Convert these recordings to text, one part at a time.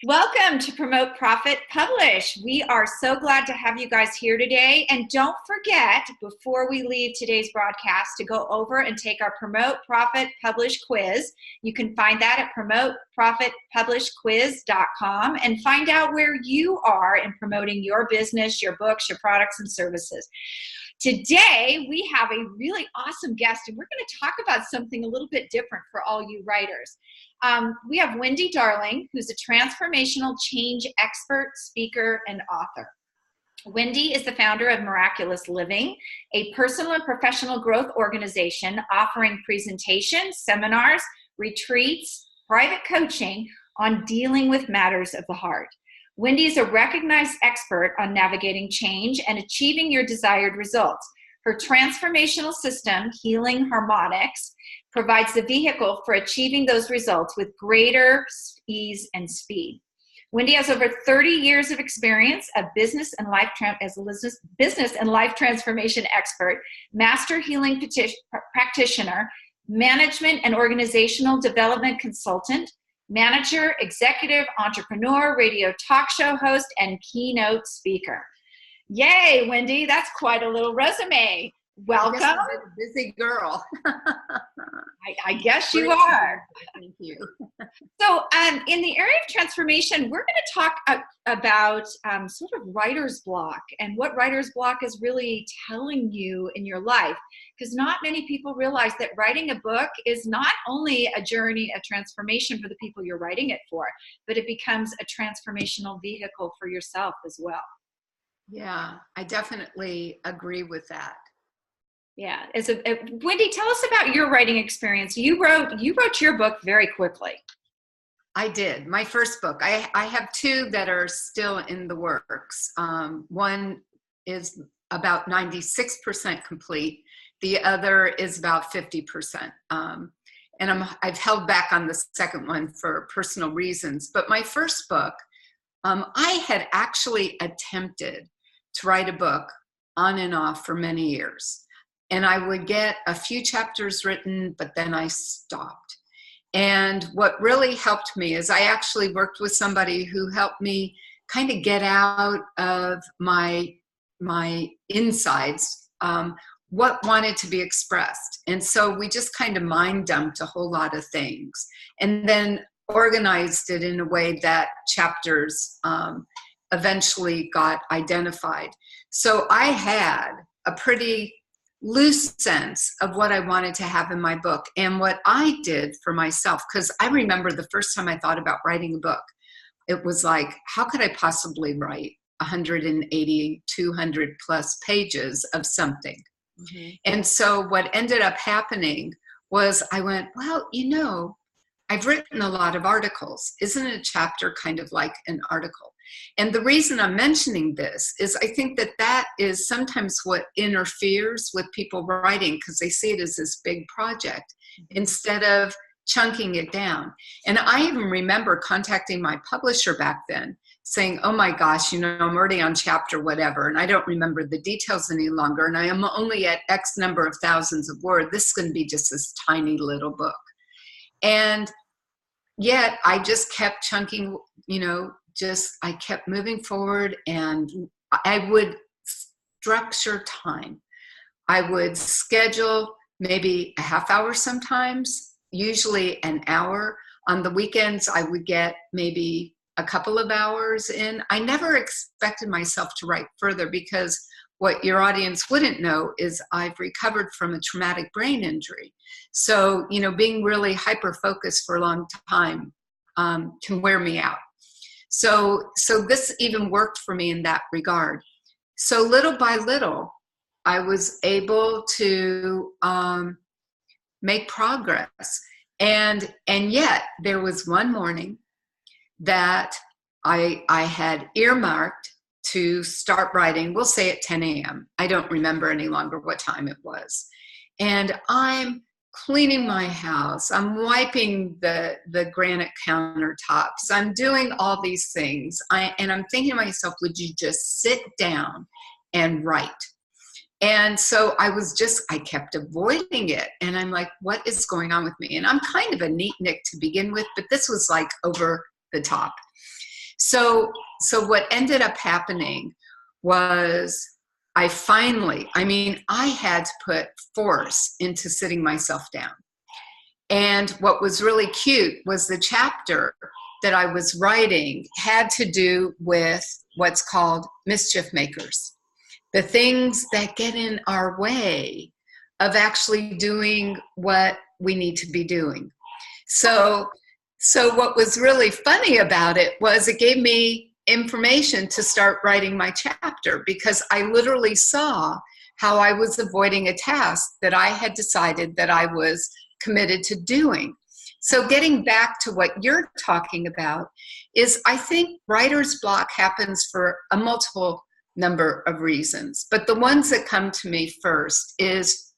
Welcome to Promote, Profit, Publish. We are so glad to have you guys here today. And don't forget, before we leave today's broadcast, to go over and take our Promote, Profit, Publish quiz. You can find that at promoteprofitpublishquiz.com and find out where you are in promoting your business, your books, your products, and services. Today, we have a really awesome guest, and we're going to talk about something a little bit different for all you writers. We have Wendy Darling, who's a transformational change expert, speaker, and author. Wendy is the founder of Miraculous Living, a personal and professional growth organization offering presentations, seminars, retreats, private coaching on dealing with matters of the heart. Wendy is a recognized expert on navigating change and achieving your desired results. Her transformational system, Healing Harmonics, provides the vehicle for achieving those results with greater ease and speed. Wendy has over 30 years of experience as a business and life transformation expert, master healing practitioner, management and organizational development consultant, manager, executive, entrepreneur, radio talk show host, and keynote speaker. Yay, Wendy, that's quite a little resume. Welcome. I'm a busy girl. I guess you are. Thank you. So in the area of transformation, we're going to talk about sort of writer's block and what writer's block is really telling you in your life. Because not many people realize that writing a book is not only a journey, a transformation for the people you're writing it for, but it becomes a transformational vehicle for yourself as well. Yeah, I definitely agree with that. Yeah. Wendy, tell us about your writing experience. You wrote your book very quickly. I did. My first book. I have two that are still in the works. One is about 96% complete. The other is about 50%. And I've held back on the second one for personal reasons. But my first book, I had actually attempted to write a book on and off for many years. And I would get a few chapters written, but then I stopped. And what really helped me is I actually worked with somebody who helped me kind of get out of my insides what wanted to be expressed. And so we just kind of mind dumped a whole lot of things and then organized it in a way that chapters eventually got identified. So I had a pretty loose sense of what I wanted to have in my book and what I did for myself. Because I remember the first time I thought about writing a book, it was like, how could I possibly write 180, 200 plus pages of something? Mm-hmm. And so what ended up happening was I went, well, I've written a lot of articles. Isn't a chapter kind of like an article? And the reason I'm mentioning this is I think that is sometimes what interferes with people writing because they see it as this big project instead of chunking it down. And I even remember contacting my publisher back then saying, oh my gosh, I'm already on chapter whatever, and I don't remember the details any longer, and I am only at X number of thousands of words. This is going to be just this tiny little book. And yet I just kept chunking, I kept moving forward, and I would structure time. I would schedule maybe a half hour sometimes, usually an hour. On the weekends, I would get maybe a couple of hours in. I never expected myself to write further because what your audience wouldn't know is I've recovered from a traumatic brain injury. So, being really hyper-focused for a long time can wear me out. So this even worked for me in that regard. So little by little, I was able to make progress. And yet there was one morning that I had earmarked to start writing, we'll say at 10 a.m. I don't remember any longer what time it was. And I'm cleaning my house. I'm wiping the granite countertops. I'm doing all these things. And I'm thinking to myself, would you just sit down and write? And so I kept avoiding it. And I'm like, what is going on with me? And I'm kind of a neatnik to begin with, but this was like over the top. So what ended up happening was I had to put force into sitting myself down. And what was really cute was the chapter that I was writing had to do with what's called mischief makers, the things that get in our way of actually doing what we need to be doing. So what was really funny about it was it gave me information to start writing my chapter, because I literally saw how I was avoiding a task that I had decided that I was committed to doing. So getting back to what you're talking about is, I think writer's block happens for a multiple number of reasons, but the ones that come to me first is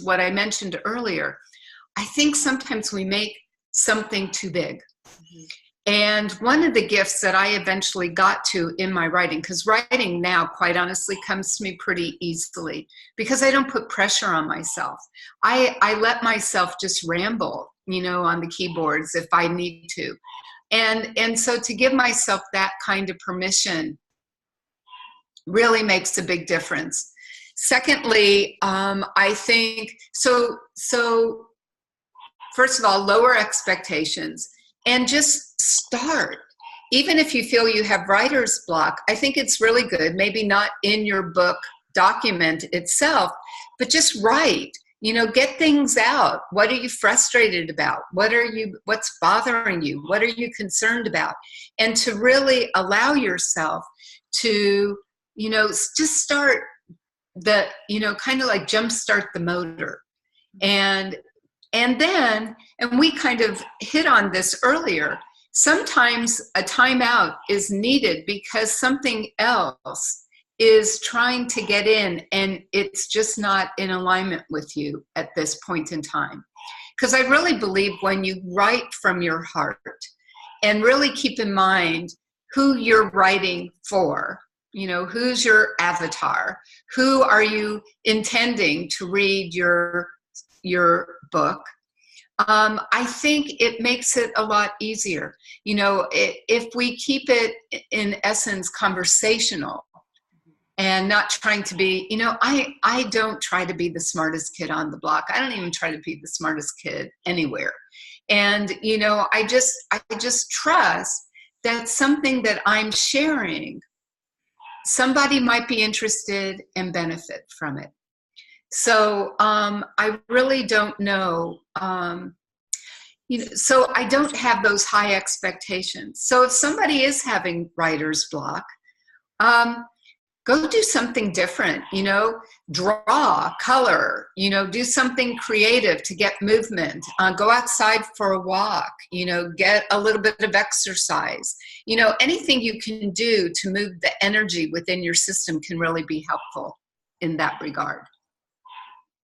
what I mentioned earlier. I think sometimes we make something too big. Mm-hmm. And one of the gifts that I eventually got to in my writing, because writing now, quite honestly, comes to me pretty easily because I don't put pressure on myself. I let myself just ramble, on the keyboards if I need to. And so to give myself that kind of permission really makes a big difference. Secondly, I think, so first of all, lower expectations and just start. Even if you feel you have writer's block, I think it's really good, maybe not in your book document itself, but just write, get things out. What are you frustrated about? What's bothering you? What are you concerned about? And to really allow yourself to, just start kind of like jumpstart the motor. And we kind of hit on this earlier, sometimes a timeout is needed because something else is trying to get in and it's just not in alignment with you at this point in time. Because I really believe when you write from your heart and really keep in mind who you're writing for, who's your avatar, who are you intending to read your book, I think it makes it a lot easier. If we keep it in essence conversational and not trying to be, I don't try to be the smartest kid on the block. I don't even try to be the smartest kid anywhere. And, I just trust that something that I'm sharing, somebody might be interested and benefit from it. So I really don't know. So I don't have those high expectations. So if somebody is having writer's block, go do something different, draw, color, do something creative to get movement, go outside for a walk, get a little bit of exercise, anything you can do to move the energy within your system can really be helpful in that regard.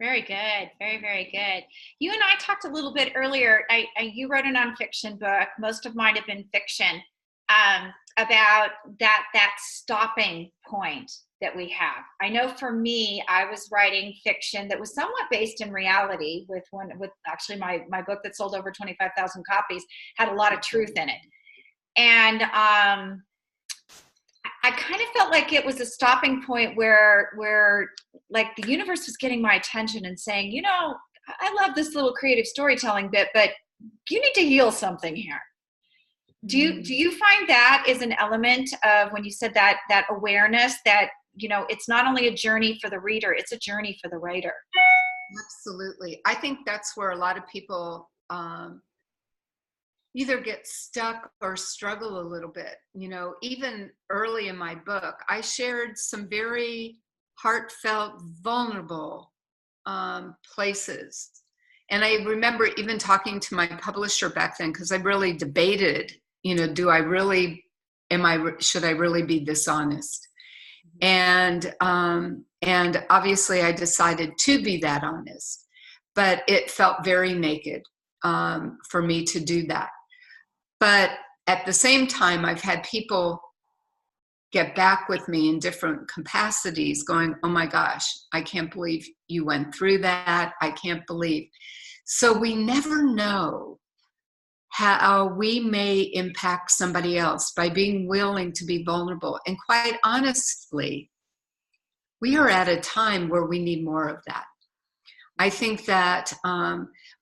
Very good. Very, very good. You and I talked a little bit earlier. You wrote a nonfiction book. Most of mine have been fiction, about that stopping point that we have. I know for me, I was writing fiction that was somewhat based in reality with actually my book that sold over 25,000 copies had a lot of truth in it. And I kind of felt like it was a stopping point where like the universe was getting my attention and saying, I love this little creative storytelling bit, but you need to heal something here. Do you find that is an element of when you said that awareness that, it's not only a journey for the reader, it's a journey for the writer? Absolutely. I think that's where a lot of people either get stuck or struggle a little bit. Even early in my book, I shared some very heartfelt, vulnerable places. And I remember even talking to my publisher back then, because I really debated, should I really be dishonest? And obviously I decided to be that honest, but it felt very naked for me to do that. But at the same time, I've had people get back with me in different capacities going, oh my gosh, I can't believe you went through that. I can't believe. So we never know how we may impact somebody else by being willing to be vulnerable. And quite honestly, we are at a time where we need more of that. I think that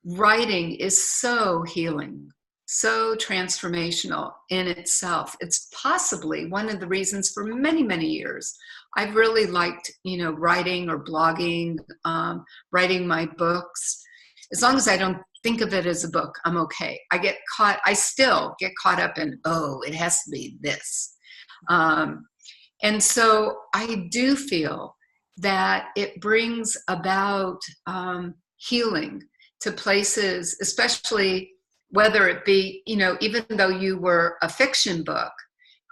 writing is so healing, so transformational in itself. It's possibly one of the reasons for many, many years I've really liked, writing or blogging, writing my books. As long as I don't think of it as a book, I'm okay. I still get caught up in, oh, it has to be this. And so I do feel that it brings about healing to places, especially whether it be, even though you were a fiction book,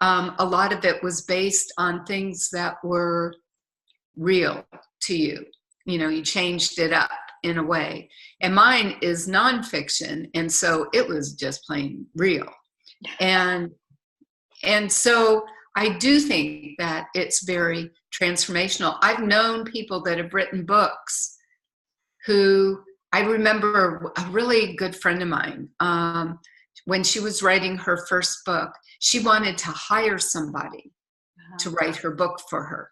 a lot of it was based on things that were real to you. You changed it up in a way. And mine is nonfiction, and so it was just plain real. And so I do think that it's very transformational. I've known people that have written books who, I remember a really good friend of mine, when she was writing her first book, she wanted to hire somebody to write her book for her.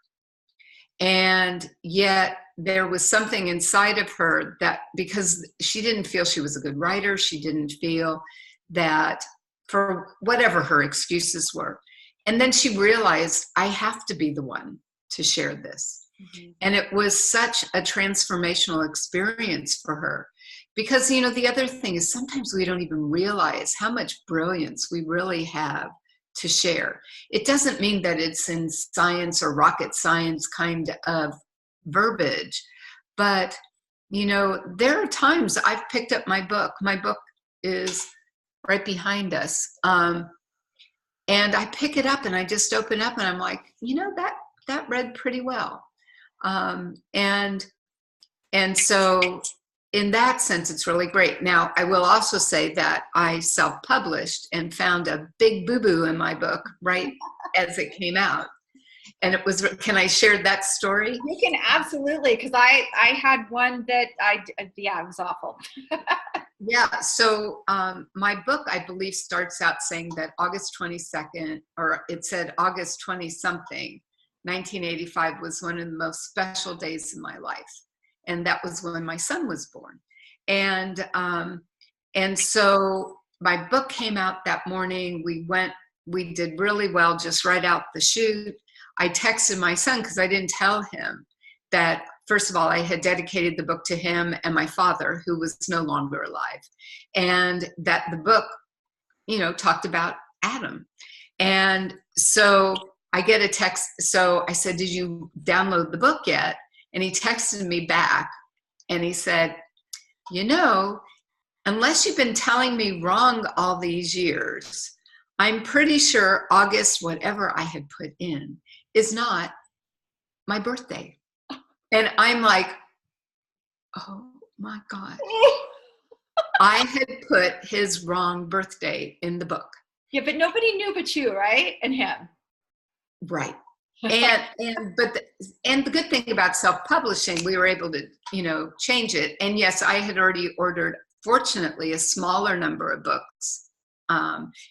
And yet there was something inside of her that, because she didn't feel she was a good writer, she didn't feel that, for whatever her excuses were. And then she realized, I have to be the one to share this. Mm-hmm. And it was such a transformational experience for her. Because, the other thing is sometimes we don't even realize how much brilliance we really have to share. It doesn't mean that it's in science or rocket science kind of verbiage. But, there are times I've picked up my book. My book is right behind us. And I pick it up and I just open up and I'm like, that read pretty well. And so in that sense, it's really great. Now, I will also say that I self-published and found a big boo-boo in my book right as it came out. And it was, can I share that story? You can, absolutely, because I had one that it was awful. Yeah, so my book, I believe, starts out saying that August 22nd, or it said August 20-something, 1985 was one of the most special days in my life. And that was when my son was born. And so my book came out that morning. We did really well just right out the chute. I texted my son because I didn't tell him that, first of all, I had dedicated the book to him and my father, who was no longer alive, and that the book, talked about Adam. And so I get a text. So I said, did you download the book yet? And he texted me back and he said, unless you've been telling me wrong all these years, I'm pretty sure August, whatever I had put in, is not my birthday. And I'm like, oh my God. I had put his wrong birthday in the book. Yeah, but nobody knew but you, right? And him. Right. And the good thing about self-publishing, we were able to, change it. And yes, I had already ordered, fortunately, a smaller number of books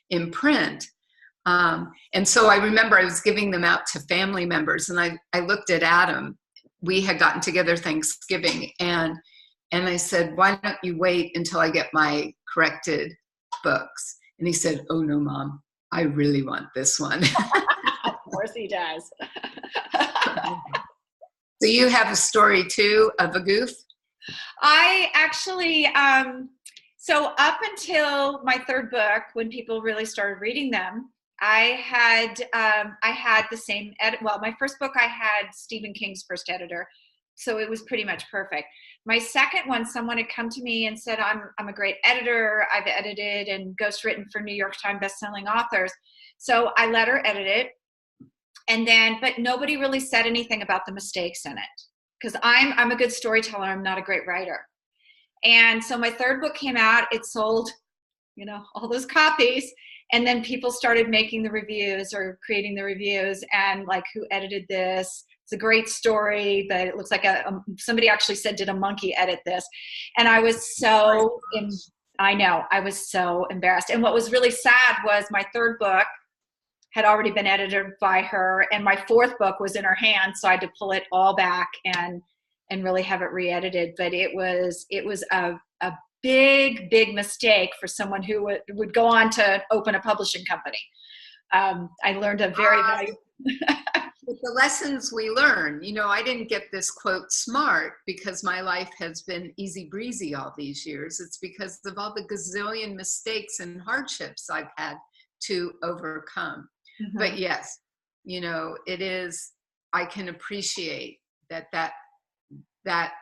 in print. And so I remember I was giving them out to family members, and I looked at Adam. We had gotten together Thanksgiving, and I said, why don't you wait until I get my corrected books? And he said, oh no, Mom, I really want this one. Of course he does. So you have a story too of a goof? I actually, so up until my third book, when people really started reading them, I had the same edit. Well, my first book, I had Stephen King's first editor, so it was pretty much perfect. My second one, someone had come to me and said, I'm a great editor. I've edited and ghostwritten for New York Times bestselling authors. So I let her edit it. And then, but nobody really said anything about the mistakes in it, because I'm a good storyteller. I'm not a great writer. And so my third book came out. It sold, all those copies. And then people started making the reviews or creating the reviews and like, who edited this? It's a great story, but it looks like somebody actually said, did a monkey edit this? And I was so I know. I was so embarrassed. And what was really sad was my third book had already been edited by her, and my fourth book was in her hands, so I had to pull it all back and really have it re-edited. But it was a big mistake for someone who would go on to open a publishing company. I learned a very valuable. But the lessons we learn, I didn't get this quote smart because my life has been easy breezy all these years. It's because of all the gazillion mistakes and hardships I've had to overcome. Mm-hmm. But yes, it is, I can appreciate that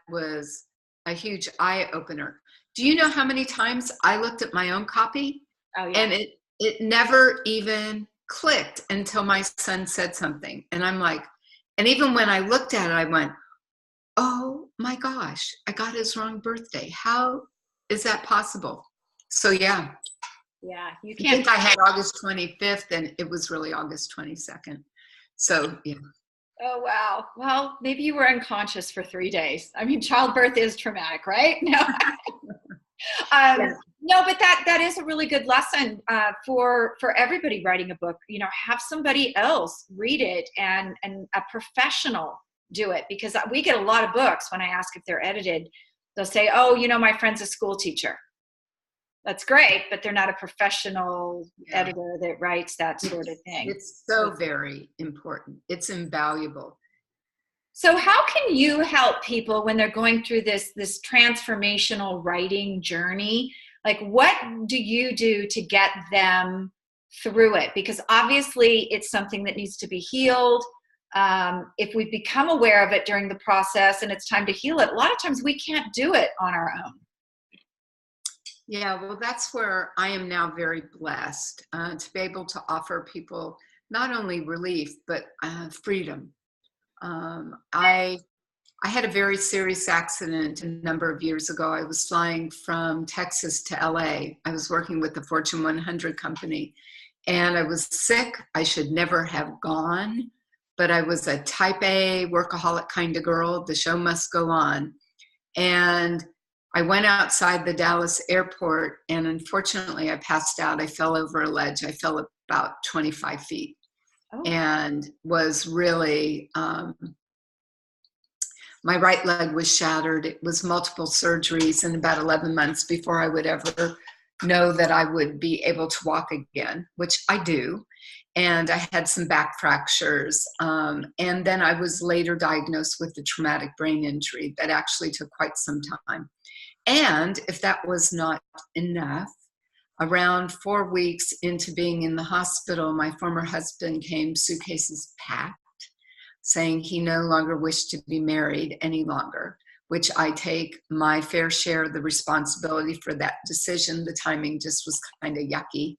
was a huge eye opener. Do you know how many times I looked at my own copy? Oh, yeah. And it never even clicked until my son said something. And I'm like, and even when I looked at it, I went, oh my gosh, I got his wrong birthday. How is that possible? So yeah. Yeah, you I can't. think I had August 25th and it was really August 22nd. So yeah. Oh, wow. Well, maybe you were unconscious for 3 days. I mean, childbirth is traumatic, right? No. Yeah. No, but that is a really good lesson for everybody writing a book. Have somebody else read it and a professional do it, because we get a lot of books when I ask if they're edited. They'll say, oh, my friend's a school teacher. That's great, but they're not a professional editor that writes that sort of thing. It's so very important. It's invaluable. So how can you help people when they're going through this transformational writing journey? Like, what do you do to get them through it? Because obviously it's something that needs to be healed. If we become aware of it during the process and it's time to heal it, a lot of times we can't do it on our own. Yeah, well, that's where I am now very blessed to be able to offer people not only relief, but freedom. I had a very serious accident a number of years ago. I was flying from Texas to LA. I was working with the Fortune 100 company, and I was sick. I should never have gone, but I was a type A workaholic kind of girl. The show must go on. And I went outside the Dallas airport, and unfortunately I passed out. I fell over a ledge. I fell about 25 feet. Oh. And was really, my right leg was shattered. It was multiple surgeries and about 11 months before I would ever know that I would be able to walk again, which I do. And I had some back fractures. And then I was later diagnosed with a traumatic brain injury that actually took quite some time. And if that was not enough, around 4 weeks into being in the hospital, my former husband came, suitcases packed, saying he no longer wished to be married any longer, which I take my fair share of the responsibility for that decision. The timing just was kind of yucky.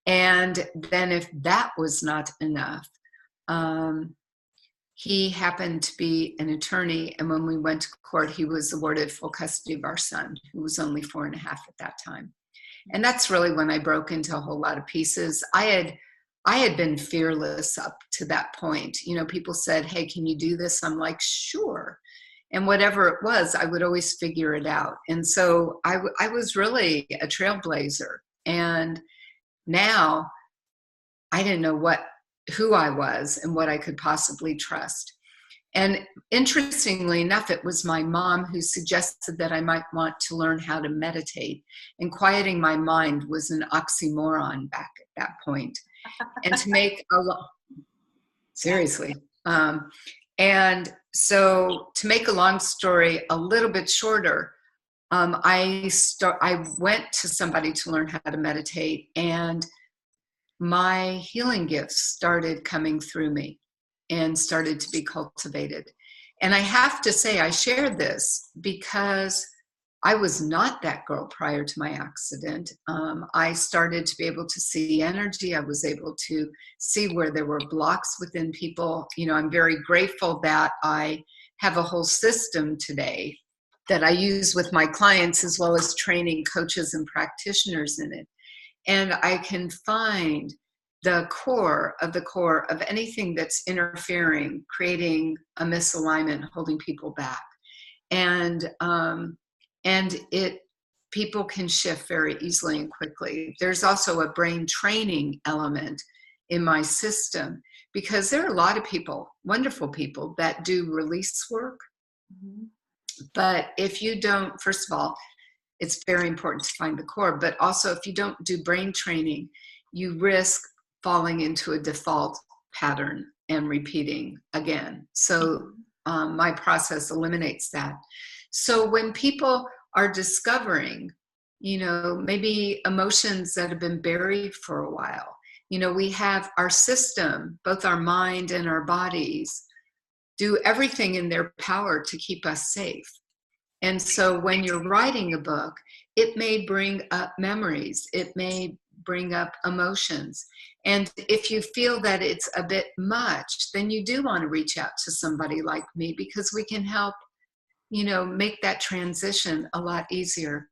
And then if that was not enough, he happened to be an attorney, and when we went to court, he was awarded full custody of our son, who was only 4.5 at that time. And that's really when I broke into a whole lot of pieces. I had been fearless up to that point. People said, hey, can you do this? I'm like, sure. And whatever it was, I would always figure it out. And so I was really a trailblazer. And now I didn't know who I was and what I could possibly trust. And interestingly enough, it was my mom who suggested that I might want to learn how to meditate. And quieting my mind was an oxymoron back at that point. And to make seriously. And so to make a long story a little bit shorter, I went to somebody to learn how to meditate, and my healing gifts started coming through me and started to be cultivated. And I have to say, I shared this because I was not that girl prior to my accident. I started to be able to see energy. I was able to see where there were blocks within people. I'm very grateful that I have a whole system today that I use with my clients, as well as training coaches and practitioners in it. And I can find the core of anything that's interfering, creating a misalignment, holding people back. And it people can shift very easily and quickly. There's also a brain training element in my system because there are a lot of people, wonderful people, that do release work. Mhm. But if you don't, first of all, it's very important to find the core, but also if you don't do brain training, you risk falling into a default pattern and repeating again. So my process eliminates that. So when people are discovering, maybe emotions that have been buried for a while, we have our system, both our mind and our bodies, do everything in their power to keep us safe. And so when you're writing a book, it may bring up memories, it may bring up emotions. And if you feel that it's a bit much, then you do want to reach out to somebody like me because we can help, make that transition a lot easier.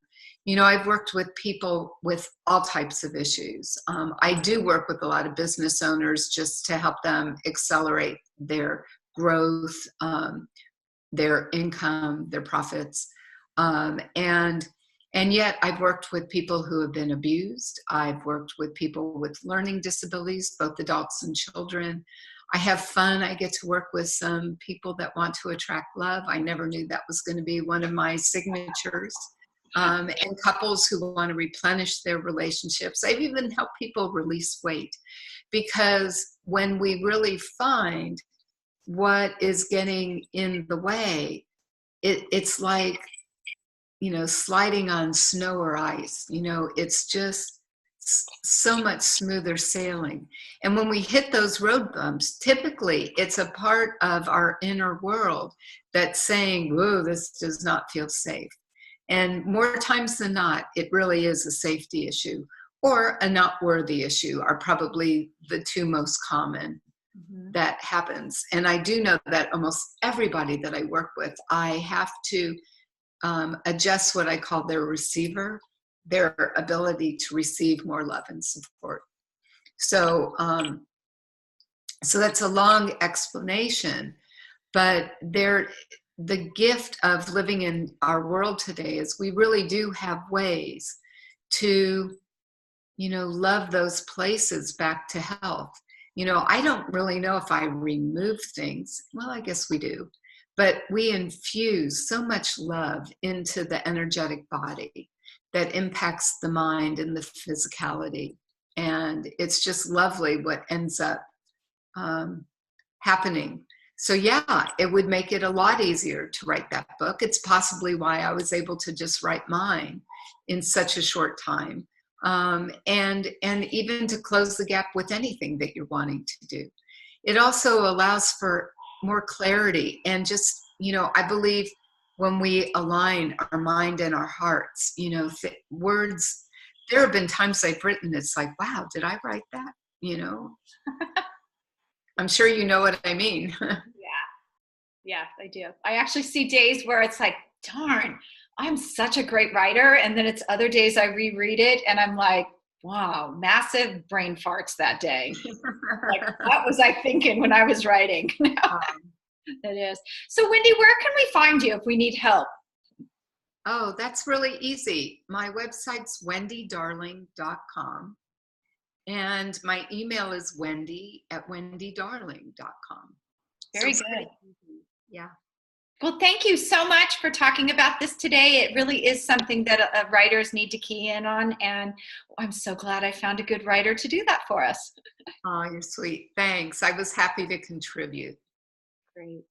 I've worked with people with all types of issues. I do work with a lot of business owners just to help them accelerate their growth, their income, their profits. And yet I've worked with people who have been abused. I've worked with people with learning disabilities, both adults and children. I have fun. I get to work with some people that want to attract love. I never knew that was going to be one of my signatures. And couples who want to replenish their relationships. I've even helped people release weight because when we really find what is getting in the way, it's like, sliding on snow or ice. It's just so much smoother sailing. And when we hit those road bumps, typically it's a part of our inner world that's saying, whoa, this does not feel safe. And more times than not, it really is a safety issue or a not worthy issue are probably the two most common that happens. And I do know that almost everybody that I work with, I have to adjust what I call their receiver, their ability to receive more love and support. So, so that's a long explanation, but the gift of living in our world today is we really do have ways to, love those places back to health. I don't really know if I remove things. Well, I guess we do. But we infuse so much love into the energetic body that impacts the mind and the physicality. And it's just lovely what ends up happening. So yeah, it would make it a lot easier to write that book. It's possibly why I was able to just write mine in such a short time. And even to close the gap with anything that you're wanting to do. It also allows for more clarity and just, I believe when we align our mind and our hearts, words, there have been times I've written, it's like, wow, did I write that? I'm sure you know what I mean. Yeah, I do. I actually see days where it's like, darn, I'm such a great writer. And then it's other days I reread it and I'm like, wow, massive brain farts that day. Like, what was I thinking when I was writing? It is. So Wendy, where can we find you if we need help? Oh, that's really easy. My website's wendydarling.com. And my email is wendy@wendydarling.com. Very good. Yeah. Well, thank you so much for talking about this today. It really is something that writers need to key in on. And I'm so glad I found a good writer to do that for us. Oh, you're sweet. Thanks. I was happy to contribute. Great.